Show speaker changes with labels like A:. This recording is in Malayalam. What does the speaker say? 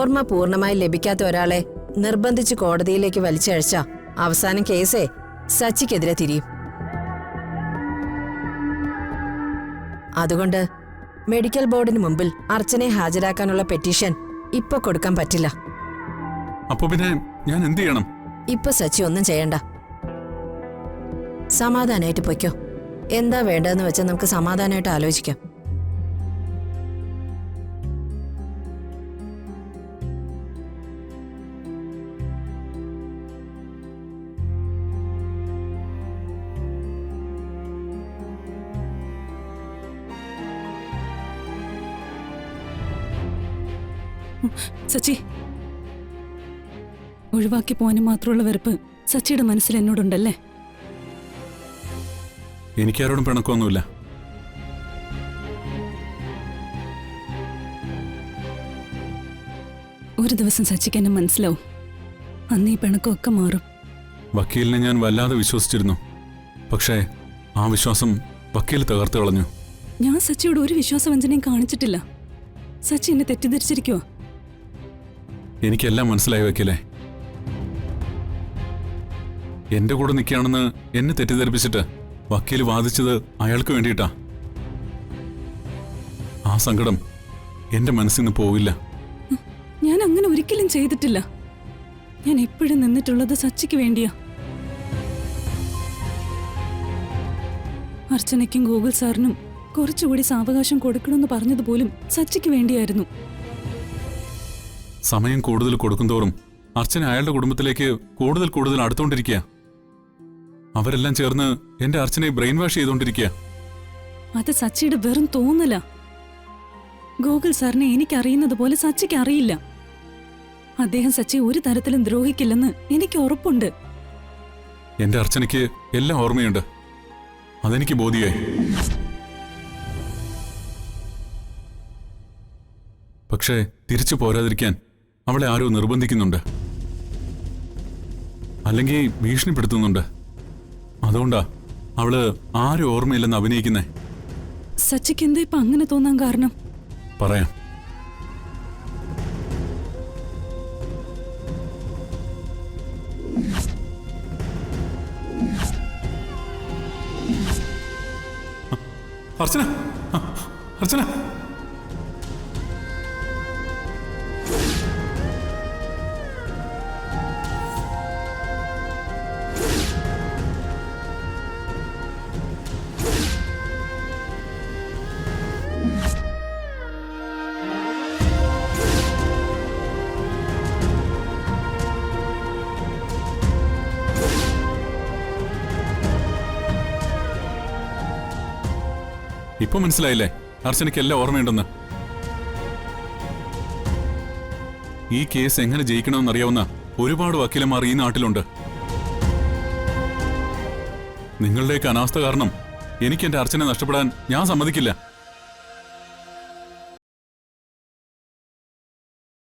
A: ഓർമ്മ പൂർണ്ണമായി ലഭിക്കാത്ത ഒരാളെ നിർബന്ധിച്ച് കോടതിയിലേക്ക് വലിച്ചഴച്ച അവസാനം കേസേ സച്ചിക്കെതിരെ തിരിയും. അതുകൊണ്ട് മെഡിക്കൽ ബോർഡിന് മുമ്പിൽ അർച്ചനയെ ഹാജരാക്കാനുള്ള പെറ്റീഷൻ ഇപ്പൊ കൊടുക്കാൻ പറ്റില്ല.
B: അപ്പൊ പിന്നെ ഞാൻ എന്ത് ചെയ്യണം?
A: ഇപ്പൊ സച്ചി ഒന്നും ചെയ്യണ്ട. സമാധാനായിട്ട് പൊയ്ക്കോ. എന്താ വേണ്ടതെന്ന് വെച്ചാൽ നമുക്ക് സമാധാനമായിട്ട് ആലോചിക്കാം.
C: സച്ചി, ഒഴിവാക്കി പോകാനും മാത്രമുള്ള വെറുപ്പ് സച്ചിയുടെ മനസ്സിൽ എന്നോടുണ്ടല്ലേ?
B: എനിക്കാരോടും പിണക്കൊന്നുമില്ല.
C: ഒരു ദിവസം സച്ചിക്ക് എന്നെ മനസ്സിലാവും. അന്ന് ഈ പിണക്കമൊക്കെ മാറും.
B: വക്കീലിനെ ഞാൻ വല്ലാതെ വിശ്വസിച്ചിരുന്നു. പക്ഷേ ആ വിശ്വാസം വക്കീൽ തകർത്ത് കളഞ്ഞു.
C: ഞാൻ സച്ചിയോട് ഒരു വിശ്വാസവഞ്ചനയും കാണിച്ചിട്ടില്ല. സച്ചി എന്നെ തെറ്റിദ്ധരിച്ചിരിക്കുവോ?
B: എനിക്കെല്ലാം മനസ്സിലായി വക്കീലേ. എന്റെ കൂടെ നിൽക്കുകയാണെന്ന് എന്നെ തെറ്റിദ്ധരിപ്പിച്ചിട്ട് വക്കീൽ വാദിച്ചത് അയാൾക്ക് വേണ്ടിയിട്ടാ. ആ സങ്കടം എന്റെ മനസ്സിൽ നിന്ന് പോവില്ല.
C: ഞാൻ അങ്ങനെ ഒരിക്കലും ചെയ്തിട്ടില്ല. ഞാൻ എപ്പോഴും നിന്നിട്ടുള്ളത് സച്ചിക്ക് വേണ്ടിയാ. അർച്ചനയ്ക്കും ഗൂഗിൾ സാറിനും കുറച്ചുകൂടി സാവകാശം കൊടുക്കണമെന്ന് പറഞ്ഞതുപോലും സച്ചിക്ക് വേണ്ടിയായിരുന്നു.
B: സമയം കൂടുതൽ കൊടുക്കുന്തോറും അർച്ചന അയാളുടെ കുടുംബത്തിലേക്ക് കൂടുതൽ കൂടുതൽ അടുത്തോണ്ടിരിക്കുക. അവരെല്ലാം ചേർന്ന് എന്റെ അർച്ചനയെ ബ്രെയിൻ വാഷ് ചെയ്തോണ്ടിരിക്കുക.
C: അത് സച്ചിയുടെ വെറും തോന്നല. ഗൂഗിൾ സാറിനെ എനിക്കറിയുന്നത് പോലെ സച്ചിക്ക് അറിയില്ല. അദ്ദേഹം സച്ചിയെ ഒരു തരത്തിലും ദ്രോഹിക്കില്ലെന്ന് എനിക്ക് ഉറപ്പുണ്ട്.
B: എന്റെ അർച്ചനയ്ക്ക് എല്ലാം ഓർമ്മയുണ്ട്. അതെനിക്ക് ബോധ്യായി. പക്ഷേ തിരിച്ചു പോരാതിരിക്കാൻ അവളെ ആരോ നിർബന്ധിക്കുന്നുണ്ട്, അല്ലെങ്കിൽ ഭീഷണിപ്പെടുത്തുന്നുണ്ട്. അതുകൊണ്ടാ അവള് ആരും ഓർമ്മയില്ലെന്ന് അഭിനയിക്കുന്നേ.
C: സച്ചിക്ക് എന്താ ഇപ്പൊ അങ്ങനെ തോന്നാൻ കാരണം?
B: പറയാം. അർച്ചന, അർച്ചന, ഇപ്പൊ മനസ്സിലായില്ലേ അർച്ചനയ്ക്ക് എല്ലാം ഓർമ്മയുണ്ടെന്ന്? ഈ കേസ് എങ്ങനെ ജയിക്കണമെന്നറിയാവുന്ന ഒരുപാട് വക്കീലന്മാർ ഈ നാട്ടിലുണ്ട്. നിങ്ങളുടെയൊക്കെ അനാസ്ഥ കാരണം എനിക്ക് എന്റെ അർച്ചനെ നഷ്ടപ്പെടാൻ ഞാൻ സമ്മതിക്കില്ല.